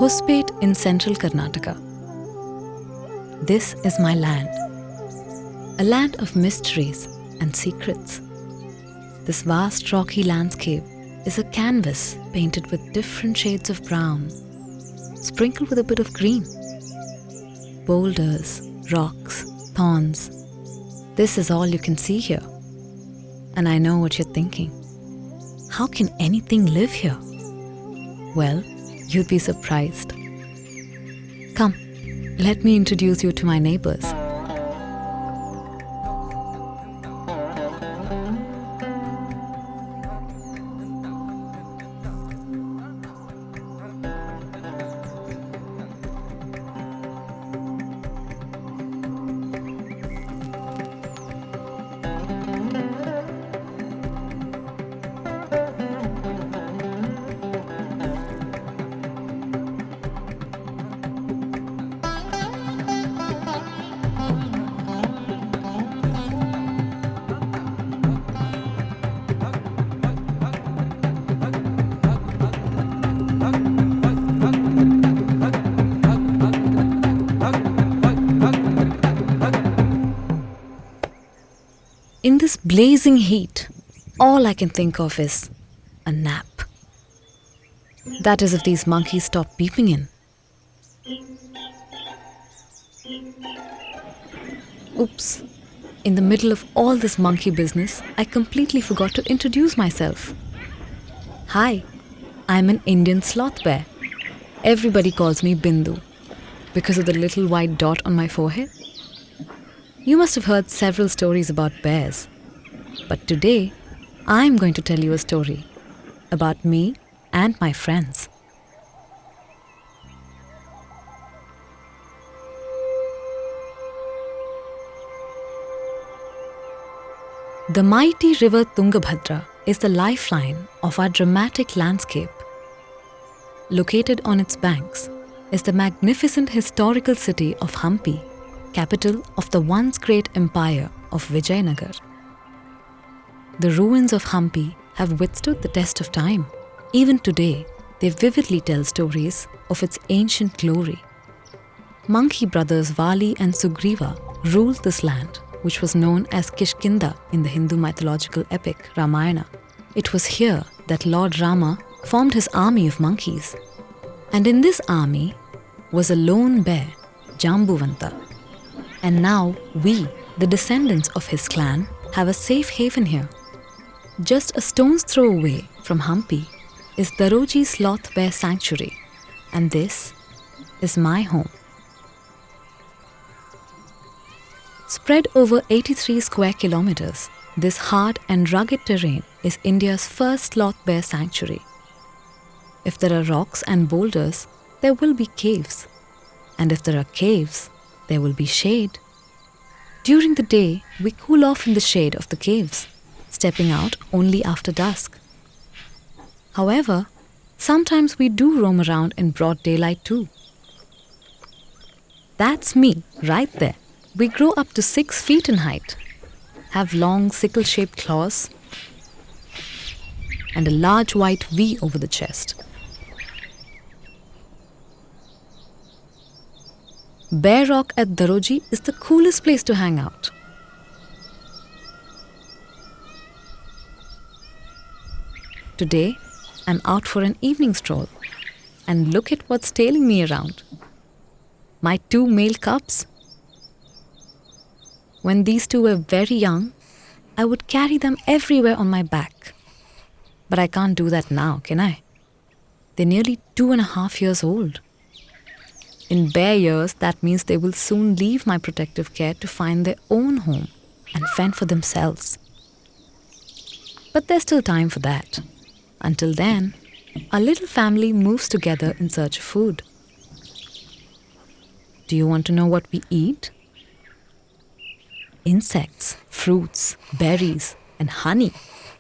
Hospet in central Karnataka. This is my land, a land of mysteries and secrets. This vast rocky landscape is a canvas painted with different shades of brown, sprinkled with a bit of green. Boulders, rocks, thorns. This is all you can see here. And I know what you're thinking. How can anything live here? Well, you'd be surprised. Come, let me introduce you to my neighbours. In this blazing heat, all I can think of is a nap. That is if these monkeys stop peeping in. Oops. In the middle of all this monkey business, I completely forgot to introduce myself. Hi, I'm an Indian Sloth Bear. Everybody calls me Bindu because of the little white dot on my forehead. You must have heard several stories about bears. But today, I'm going to tell you a story about me and my friends. The mighty river Tungabhadra is the lifeline of our dramatic landscape. Located on its banks is the magnificent historical city of Hampi, capital of the once great empire of Vijayanagar. The ruins of Hampi have withstood the test of time. Even today, they vividly tell stories of its ancient glory. Monkey brothers Vali and Sugriva ruled this land, which was known as Kishkinda in the Hindu mythological epic Ramayana. It was here that Lord Rama formed his army of monkeys. And in this army was a lone bear, Jambuvanta. And now we, the descendants of his clan, have a safe haven here. Just a stone's throw away from Hampi is Daroji Sloth Bear Sanctuary, and this is my home. Spread over 83 square kilometers, this hard and rugged terrain is India's first sloth bear sanctuary. If there are rocks and boulders, there will be caves. And if there are caves, there will be shade. During the day, we cool off in the shade of the caves, stepping out only after dusk. However, sometimes we do roam around in broad daylight too. That's me, right there. We grow up to 6 feet in height, have long sickle-shaped claws, and a large white V over the chest. Bear Rock at Daroji is the coolest place to hang out. Today, I'm out for an evening stroll, and look at what's tailing me around. My 2 male cubs. When these 2 were very young, I would carry them everywhere on my back. But I can't do that now, can I? They're nearly 2.5 years old. In bear years, that means they will soon leave my protective care to find their own home and fend for themselves. But there's still time for that. Until then, our little family moves together in search of food. Do you want to know what we eat? Insects, fruits, berries, and honey.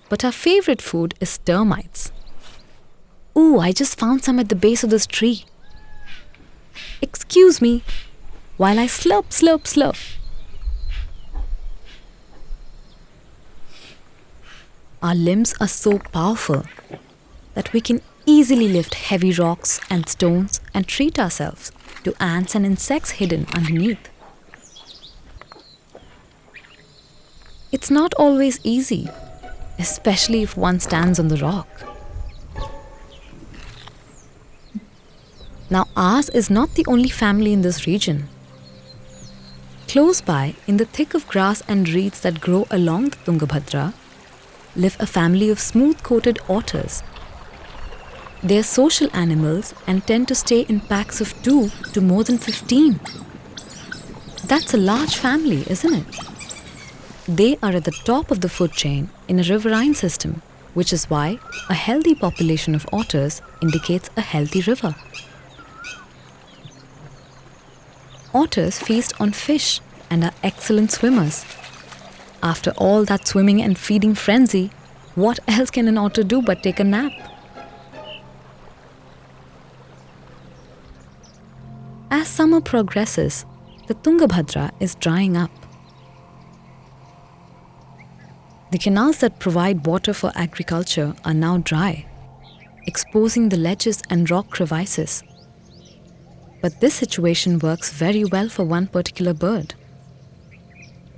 But our favorite food is termites. Ooh, I just found some at the base of this tree. Excuse me, while I slurp, slurp, slurp. Our limbs are so powerful that we can easily lift heavy rocks and stones and treat ourselves to ants and insects hidden underneath. It's not always easy, especially if one stands on the rock. Now, ours is not the only family in this region. Close by, in the thick of grass and reeds that grow along the Tungabhadra, live a family of smooth-coated otters. They are social animals and tend to stay in packs of 2 to more than 15. That's a large family, isn't it? They are at the top of the food chain in a riverine system, which is why a healthy population of otters indicates a healthy river. Otters feast on fish and are excellent swimmers. After all that swimming and feeding frenzy, what else can an otter do but take a nap? As summer progresses, the Tungabhadra is drying up. The canals that provide water for agriculture are now dry, exposing the ledges and rock crevices. But this situation works very well for one particular bird.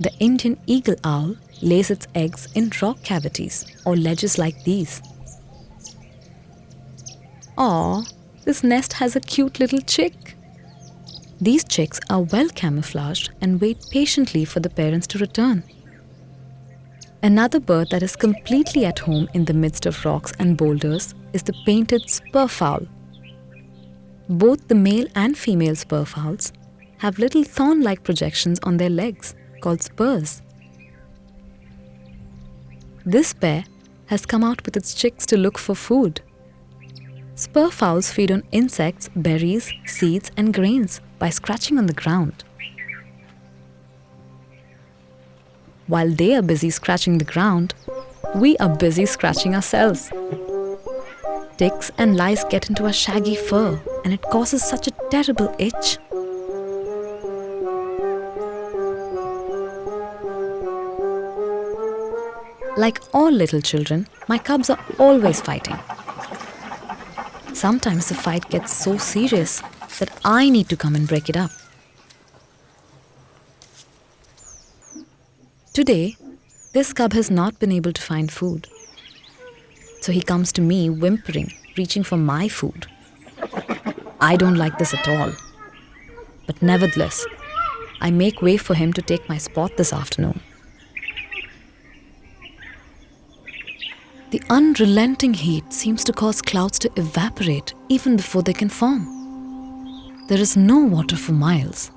The Indian eagle owl lays its eggs in rock cavities or ledges like these. Aw, this nest has a cute little chick. These chicks are well camouflaged and wait patiently for the parents to return. Another bird that is completely at home in the midst of rocks and boulders is the painted spurfowl. Both the male and female spurfowls have little thorn-like projections on their legs called spurs. This pair has come out with its chicks to look for food. Spurfowls feed on insects, berries, seeds and grains by scratching on the ground. While they are busy scratching the ground, we are busy scratching ourselves. Ticks and lice get into our shaggy fur and it causes such a terrible itch. Like all little children, my cubs are always fighting. Sometimes the fight gets so serious that I need to come and break it up. Today, this cub has not been able to find food. So he comes to me whimpering, reaching for my food. I don't like this at all. But nevertheless, I make way for him to take my spot this afternoon. The unrelenting heat seems to cause clouds to evaporate even before they can form. There is no water for miles.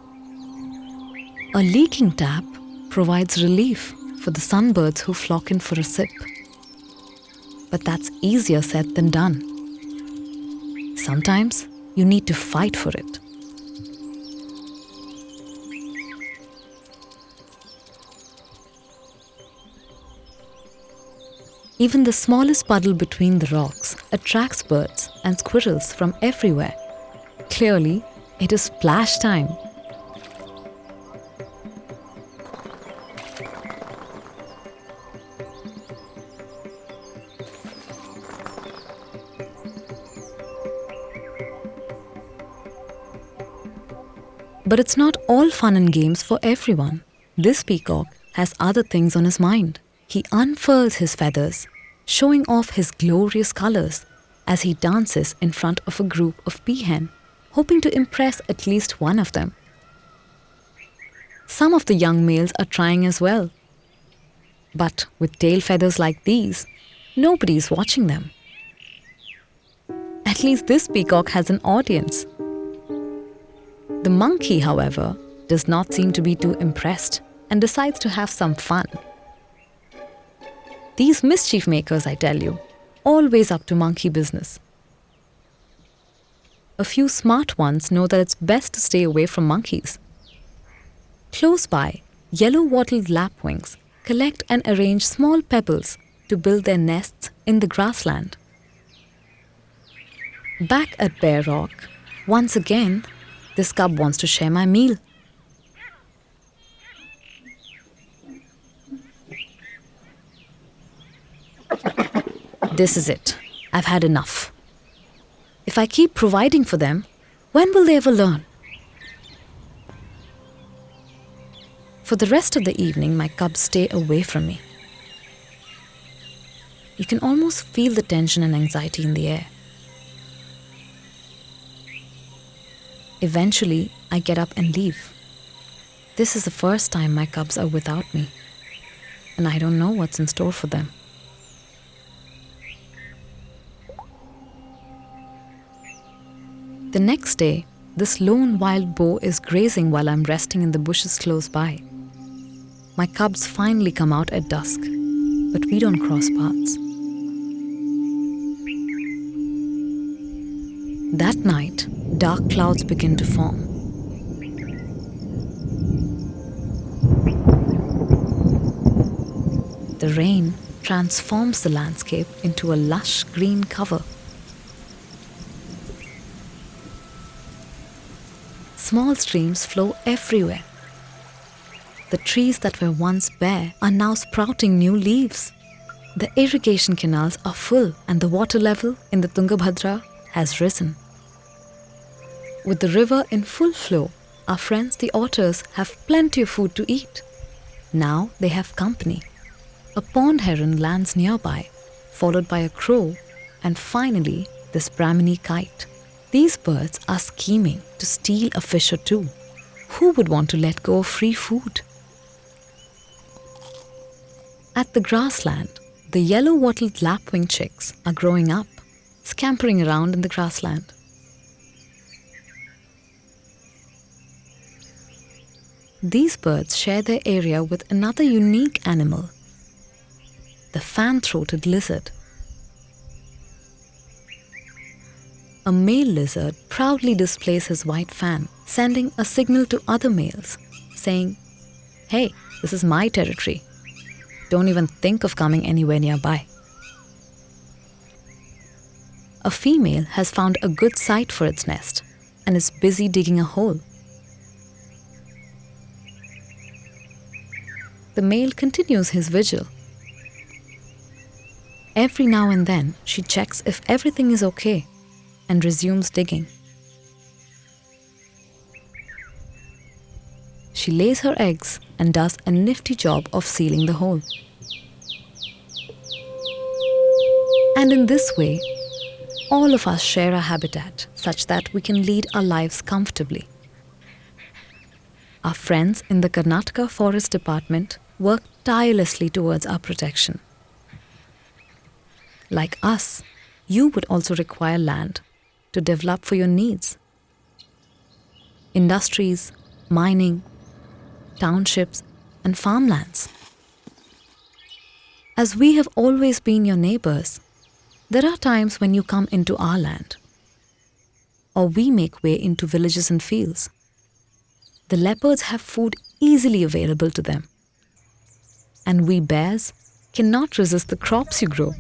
A leaking tap provides relief for the sunbirds who flock in for a sip. But that's easier said than done. Sometimes you need to fight for it. Even the smallest puddle between the rocks attracts birds and squirrels from everywhere. Clearly, it is splash time. But it's not all fun and games for everyone. This peacock has other things on his mind. He unfurls his feathers, showing off his glorious colors as he dances in front of a group of peahen, hoping to impress at least one of them. Some of the young males are trying as well. But with tail feathers like these, nobody is watching them. At least this peacock has an audience. The monkey, however, does not seem to be too impressed and decides to have some fun. These mischief makers, I tell you, always up to monkey business. A few smart ones know that it's best to stay away from monkeys. Close by, yellow wattled lapwings collect and arrange small pebbles to build their nests in the grassland. Back at Bear Rock, once again, this cub wants to share my meal. This is it. I've had enough. If I keep providing for them, when will they ever learn? For the rest of the evening, my cubs stay away from me. You can almost feel the tension and anxiety in the air. Eventually, I get up and leave. This is the first time my cubs are without me, and I don't know what's in store for them. The next day, this lone wild boar is grazing while I'm resting in the bushes close by. My cubs finally come out at dusk, but we don't cross paths. That night, dark clouds begin to form. The rain transforms the landscape into a lush green cover. Small streams flow everywhere. The trees that were once bare are now sprouting new leaves. The irrigation canals are full and the water level in the Tungabhadra has risen. With the river in full flow, our friends the otters have plenty of food to eat. Now they have company. A pond heron lands nearby, followed by a crow, and finally this Brahmini kite. These birds are scheming to steal a fish or two. Who would want to let go of free food? At the grassland, the yellow-wattled lapwing chicks are growing up, scampering around in the grassland. These birds share their area with another unique animal, the fan-throated lizard. A male lizard proudly displays his white fan, sending a signal to other males, saying, "Hey, this is my territory. Don't even think of coming anywhere nearby." A female has found a good site for its nest and is busy digging a hole. The male continues his vigil. Every now and then, she checks if everything is okay and resumes digging. She lays her eggs and does a nifty job of sealing the hole. And in this way, all of us share a habitat such that we can lead our lives comfortably. Our friends in the Karnataka Forest Department work tirelessly towards our protection. Like us, you would also require land to develop for your needs. Industries, mining, townships, and farmlands. As we have always been your neighbours, there are times when you come into our land, or we make way into villages and fields. The leopards have food easily available to them, and we bears cannot resist the crops you grow.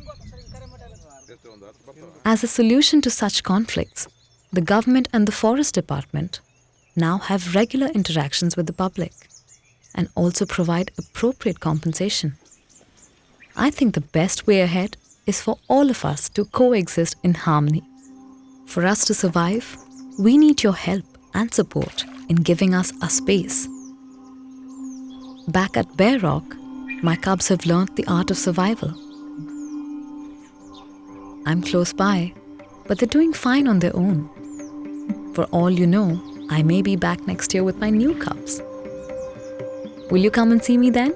As a solution to such conflicts, the government and the forest department now have regular interactions with the public and also provide appropriate compensation. I think the best way ahead is for all of us to coexist in harmony. For us to survive, we need your help and support in giving us a space. Back at Bear Rock, my cubs have learnt the art of survival. I'm close by, but they're doing fine on their own. For all you know, I may be back next year with my new cubs. Will you come and see me then?